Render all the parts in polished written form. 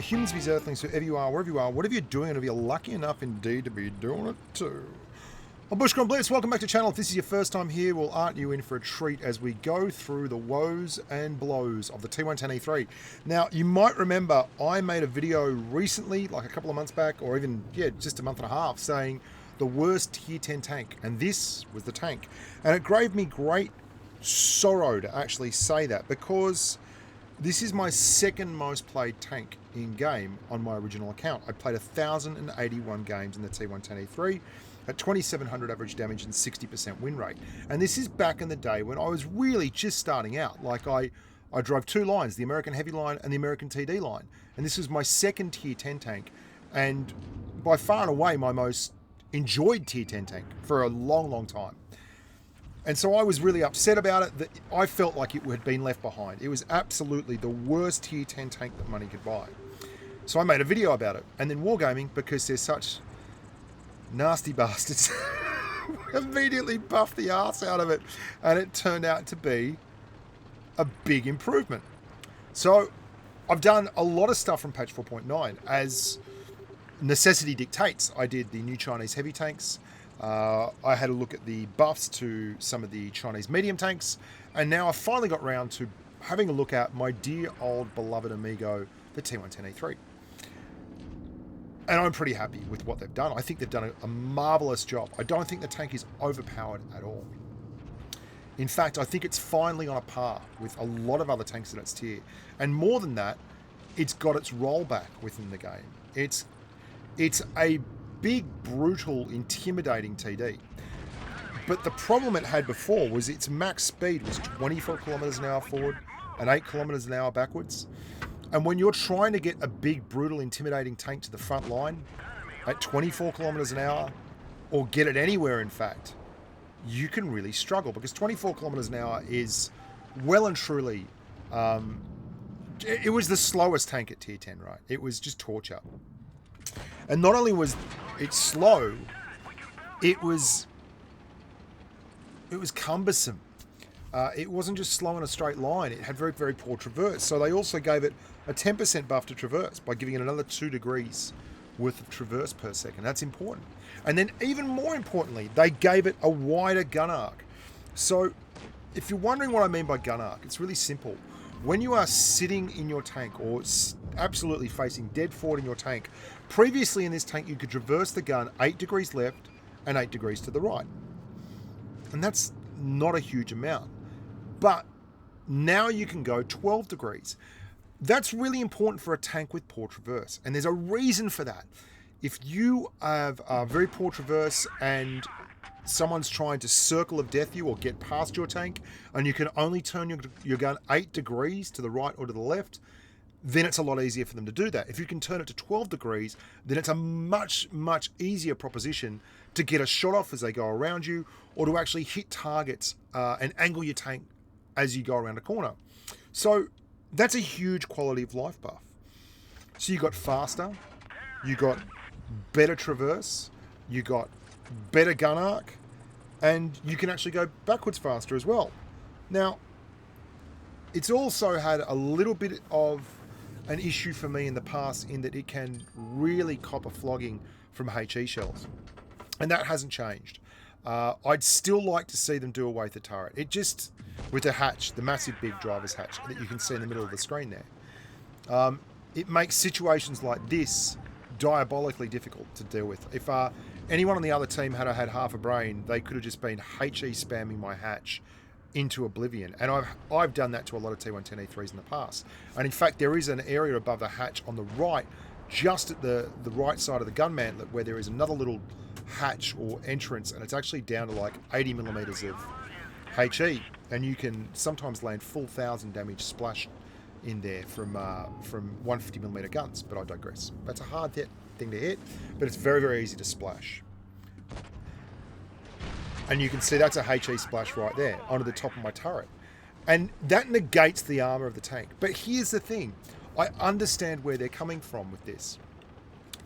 there, humans, bees, earthlings, whoever you are, wherever you are, whatever you're doing, and if you're lucky enough indeed to be doing it too. I'm Bushka and Blitz, welcome back to the channel. If this is your first time here, well, aren't you in for a treat as we go through the woes and blows of the T110-E3. Now, you might remember I made a video recently, like a couple of months back, or even, just a month and a half, saying the worst tier 10 tank, and this was the tank. And it gave me great sorrow to actually say that, because this is my second most played tank in game on my original account. I played 1,081 games in the T110-E3 at 2,700 average damage and 60% win rate. And this is back in the day when I was really just starting out. Like I drove two lines, the American Heavy line and the American TD line. And this was my second tier 10 tank, and by far and away my most enjoyed tier 10 tank for a long, long time. And so I was really upset about it, that I felt like it had been left behind. It was absolutely the worst tier 10 tank that money could buy. So I made a video about it. And then Wargaming, because they're such nasty bastards, immediately buffed the arse out of it. And it turned out to be a big improvement. So I've done a lot of stuff from patch 4.9. As necessity dictates, I did the new Chinese heavy tanks. I had a look at the buffs to some of the Chinese medium tanks, and now I finally got round to having a look at my dear old beloved Amigo, the T110-E3. And I'm pretty happy with what they've done. I think they've done a marvellous job. I don't think the tank is overpowered at all. In fact, I think it's finally on a par with a lot of other tanks in its tier. And more than that, it's got its rollback within the game. It's a big, brutal, intimidating TD. But the problem it had before was its max speed was 24 kilometers an hour forward and 8 kilometers an hour backwards. And when you're trying to get a big, brutal, intimidating tank to the front line at 24 kilometers an hour, or get it anywhere, in fact, you can really struggle, because 24 kilometers an hour is well and truly, it was the slowest tank at tier 10, right? It was just torture. And not only was it slow, it was cumbersome. It wasn't just slow in a straight line. It had very, very poor traverse. So they also gave it a 10% buff to traverse by giving it another 2 degrees worth of traverse per second. That's important. And then even more importantly, they gave it a wider gun arc. So if you're wondering what I mean by gun arc, it's really simple. When you are sitting in your tank, or absolutely facing dead forward in your tank, previously in this tank you could traverse the gun 8 degrees left and 8 degrees to the right. And that's not a huge amount. But now you can go 12 degrees. That's really important for a tank with poor traverse. And there's a reason for that. If you have a very poor traverse and someone's trying to circle of death you or get past your tank, and you can only turn your gun 8 degrees to the right or to the left, then it's a lot easier for them to do that. If you can turn it to 12 degrees, then it's a much, much easier proposition to get a shot off as they go around you, or to actually hit targets and angle your tank as you go around a corner. So that's a huge quality of life buff. So you got faster, you got better traverse, you got better gun arc, and you can actually go backwards faster as well. Now, it's also had a little bit of an issue for me in the past, in that it can really cop a flogging from HE shells, and that hasn't changed. I'd still like to see them do away with the turret. It just, with the hatch, the massive big driver's hatch that you can see in the middle of the screen there, it makes situations like this diabolically difficult to deal with. If anyone on the other team had half a brain, they could have just been HE spamming my hatch into oblivion. And I've done that to a lot of T110-E3s in the past. And in fact, there is an area above the hatch on the right, just at the right side of the gun mantlet, where there is another little hatch or entrance, and it's actually down to like 80 millimeters of HE, and you can sometimes land full 1,000 damage splash in there from 150 millimeter guns. But I digress. That's a hard thing to hit, but it's very, very easy to splash. And you can see that's a HE splash right there onto the top of my turret. And that negates the armor of the tank. But here's the thing. I understand where they're coming from with this.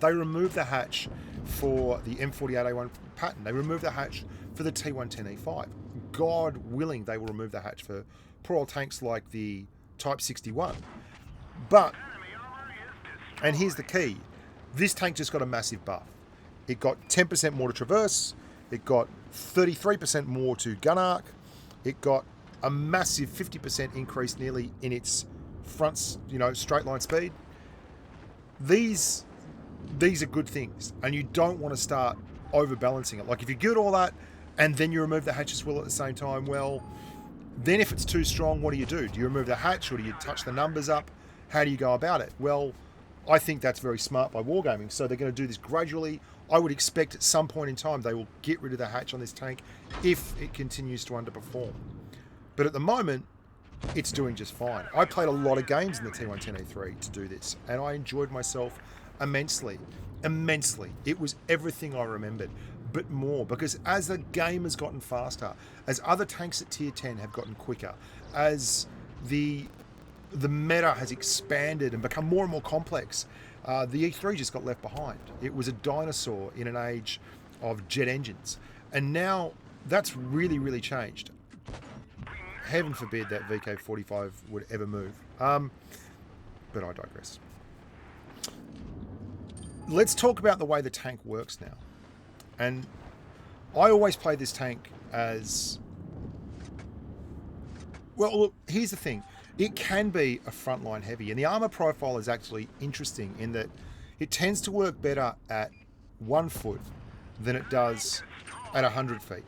They removed the hatch for the M48A1 pattern. They removed the hatch for the T110-E5. God willing, they will remove the hatch for poor old tanks like the Type 61. But And here's the key. This tank just got a massive buff. It got 10% more to traverse. It got 33% more to gun arc. It got a massive 50% increase nearly in its front, straight line speed. These are good things, and you don't want to start overbalancing it. Like if you get all that and then you remove the hatches wheel at the same time, well, then if it's too strong, what do you do? Do you remove the hatch, or do you touch the numbers up? How do you go about it? Well, I think that's very smart by Wargaming. So they're going to do this gradually. I would expect at some point in time they will get rid of the hatch on this tank if it continues to underperform. But at the moment, it's doing just fine. I played a lot of games in the T110-E3 to do this, and I enjoyed myself immensely. Immensely. It was everything I remembered, but more, because as the game has gotten faster, as other tanks at tier 10 have gotten quicker, as the meta has expanded and become more and more complex, the E3 just got left behind. It was a dinosaur in an age of jet engines, and now that's really, really changed. Heaven forbid that VK45 would ever move. But I digress. Let's talk about the way the tank works now. And I always play this tank as... Well, look, here's the thing. It can be a frontline heavy, and the armor profile is actually interesting in that it tends to work better at 1 foot than it does at 100 feet.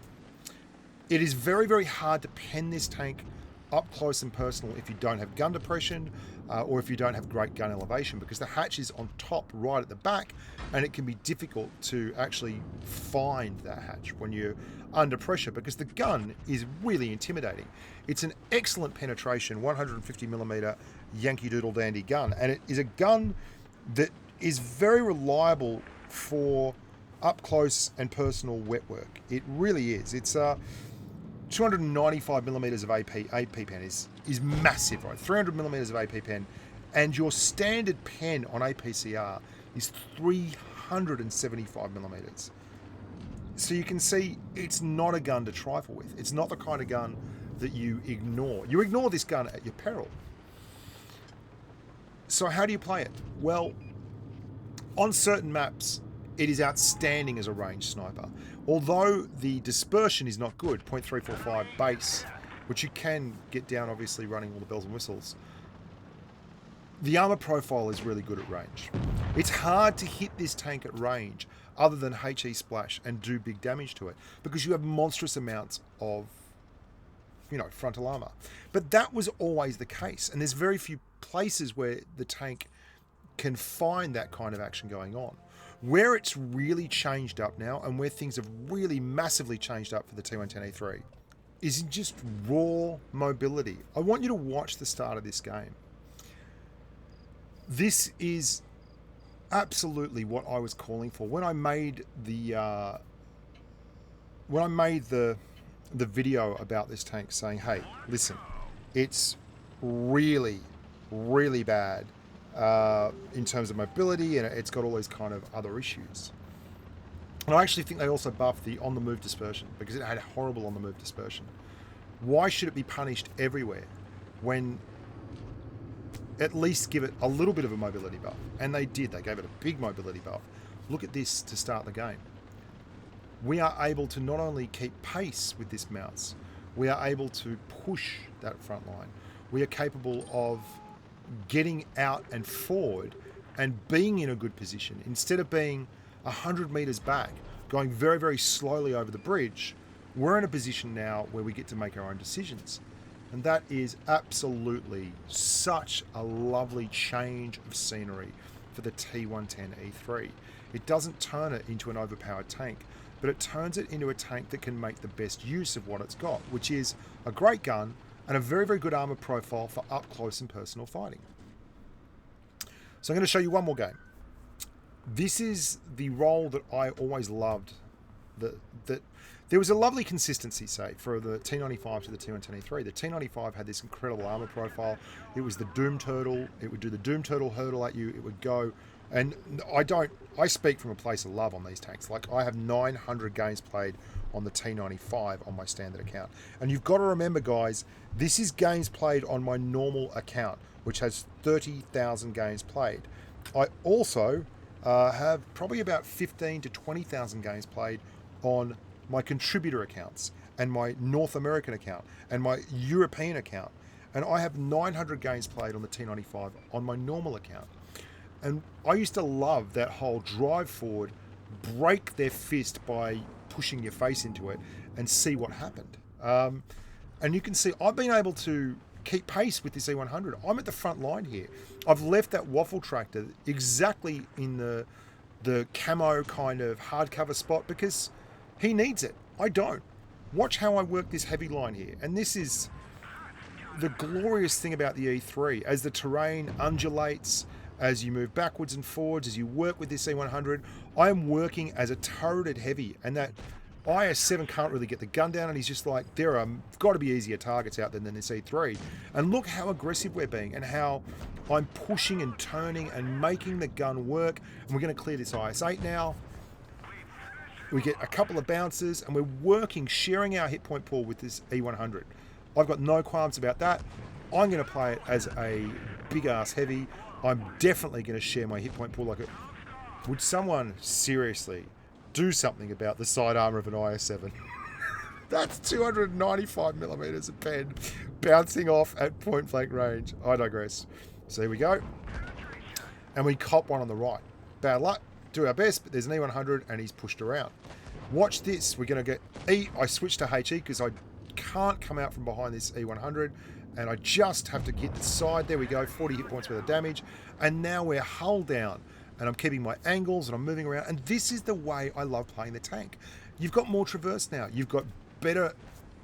It is very, very hard to pen this tank up close and personal if you don't have gun depression or if you don't have great gun elevation, because the hatch is on top right at the back, and it can be difficult to actually find that hatch when you're under pressure, because the gun is really intimidating. It's an excellent penetration 150mm Yankee Doodle Dandy gun, and it is a gun that is very reliable for up close and personal wet work. It really is. It's 295mm of AP pen is massive, right? 300mm of AP pen, and your standard pen on APCR is 375mm. So you can see it's not a gun to trifle with. It's not the kind of gun that you ignore. You ignore this gun at your peril. So how do you play it? Well, on certain maps, it is outstanding as a ranged sniper. Although the dispersion is not good, 0.345 base, which you can get down obviously running all the bells and whistles, the armor profile is really good at range. It's hard to hit this tank at range other than HE splash and do big damage to it, because you have monstrous amounts of, frontal armor. But that was always the case, and there's very few places where the tank can find that kind of action going on. Where it's really changed up now, and where things have really massively changed up for the T110-E3, is in just raw mobility. I want you to watch the start of this game. This is absolutely what I was calling for when I made the video about this tank, saying, hey, listen, it's really, really bad in terms of mobility, and it's got all these kind of other issues. And I actually think they also buffed the on-the-move dispersion, because it had horrible on-the-move dispersion. Why should it be punished everywhere when at least give it a little bit of a mobility buff? And they did. They gave it a big mobility buff. Look at this to start the game. We are able to not only keep pace with this mouse, we are able to push that front line. We are capable of getting out and forward and being in a good position. Instead of being 100 meters back, going very, very slowly over the bridge, we're in a position now where we get to make our own decisions. And that is absolutely such a lovely change of scenery for the T110-E3. It doesn't turn it into an overpowered tank, but it turns it into a tank that can make the best use of what it's got, which is a great gun and a very, very good armor profile for up close and personal fighting. So I'm going to show you one more game. This is the role that I always loved. That there was a lovely consistency, say, for the T95 to the T110-E3. The T95 had this incredible armor profile. It was the Doom Turtle. It would do the Doom Turtle hurdle at you. It would go, and I speak from a place of love on these tanks. Like, I have 900 games played on the T95 on my standard account. And you've got to remember, guys, this is games played on my normal account, which has 30,000 games played. I also have probably about 15 to 20,000 games played on my contributor accounts and my North American account and my European account. And I have 900 games played on the T95 on my normal account. And I used to love that whole drive forward, break their fist by pushing your face into it and see what happened. And you can see I've been able to keep pace with this E100. I'm at the front line here. I've left that waffle tractor exactly in the camo kind of hardcover spot because he needs it. I don't. Watch how I work this heavy line here. And this is the glorious thing about the E3. As the terrain undulates, as you move backwards and forwards, as you work with this E100, I am working as a turreted heavy, and that IS-7 can't really get the gun down, and he's just like, there are got to be easier targets out there than this E3. And look how aggressive we're being and how I'm pushing and turning and making the gun work. And we're going to clear this IS-8 now. We get a couple of bounces, and we're working, sharing our hit point pool with this E100. I've got no qualms about that. I'm going to play it as a big-ass heavy. I'm definitely going to share my hit point pool like it. Would someone seriously do something about the side armor of an IS-7? That's 295 millimeters of pen bouncing off at point blank range. I digress. So here we go. And we cop one on the right. Bad luck. Do our best, but there's an E100 and he's pushed around. Watch this. We're going to get E. I switched to HE because I can't come out from behind this E100. And I just have to get the side. There we go. 40 hit points worth of damage. And now we're hull down. And I'm keeping my angles and I'm moving around. And this is the way I love playing the tank. You've got more traverse now. You've got better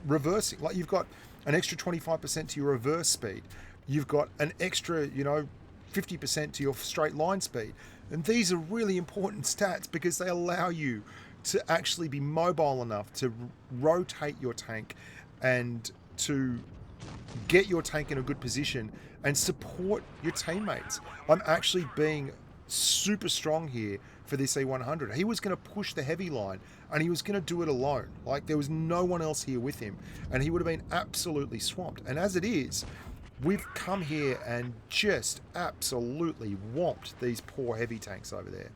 reversing. Like you've got an extra 25% to your reverse speed. You've got an extra, 50% to your straight line speed. And these are really important stats because they allow you to actually be mobile enough to rotate your tank and to get your tank in a good position and support your teammates. I'm actually being super strong here for this E100. He was going to push the heavy line and he was going to do it alone. Like there was no one else here with him and he would have been absolutely swamped. And as it is, we've come here and just absolutely whomped these poor heavy tanks over there.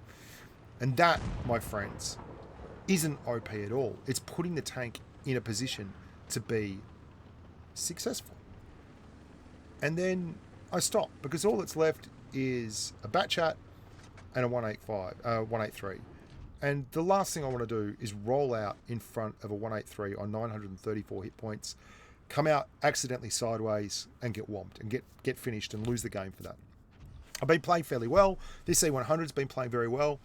And that, my friends, isn't OP at all. It's putting the tank in a position to be successful. And then I stop because all that's left is a bat chat and a 183. And the last thing I want to do is roll out in front of a 183 on 934 hit points, come out accidentally sideways and get whomped and get finished and lose the game for that. I've been playing fairly well. This E100's been playing very well.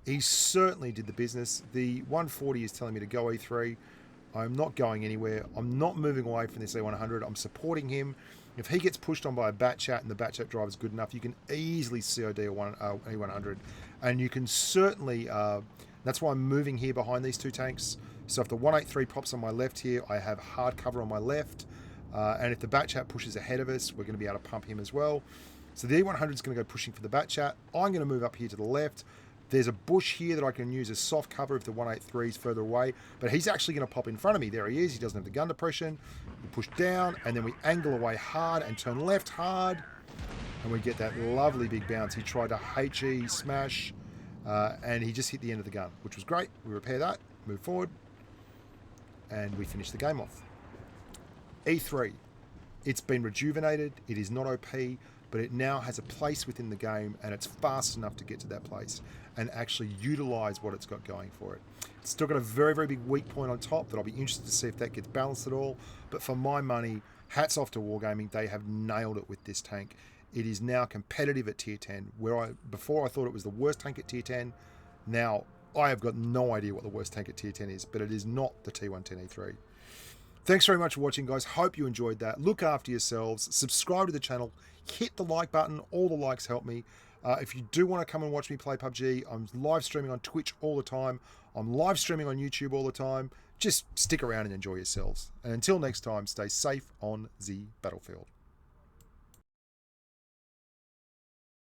He certainly did the business. The 140 is telling me to go E3. I'm not going anywhere. I'm not moving away from this E100. I'm supporting him. If he gets pushed on by a bat chat and the bat chat drive is good enough, you can easily COD a E100. And you can certainly, that's why I'm moving here behind these two tanks. So if the 183 pops on my left here, I have hard cover on my left. And if the bat chat pushes ahead of us, we're going to be able to pump him as well. So the E100 is going to go pushing for the bat chat. I'm going to move up here to the left. There's a bush here that I can use as soft cover if the 183 is further away, but he's actually going to pop in front of me. There he is. He doesn't have the gun depression. We push down, and then we angle away hard and turn left hard, and we get that lovely big bounce. He tried to HE smash, and he just hit the end of the gun, which was great. We repair that, move forward, and we finish the game off. E3. It's been rejuvenated. It is not OP, but it now has a place within the game, and it's fast enough to get to that place and actually utilize what it's got going for it. It's still got a very, very big weak point on top that I'll be interested to see if that gets balanced at all. But for my money, hats off to Wargaming. They have nailed it with this tank. It is now competitive at tier 10, where before I thought it was the worst tank at tier 10. Now I have got no idea what the worst tank at tier 10 is, but it is not the T110-E3. Thanks very much for watching, guys. Hope you enjoyed that. Look after yourselves. Subscribe to the channel. Hit the like button. All the likes help me. If you do want to come and watch me play PUBG, I'm live streaming on Twitch all the time. I'm live streaming on YouTube all the time. Just stick around and enjoy yourselves. And until next time, stay safe on the battlefield.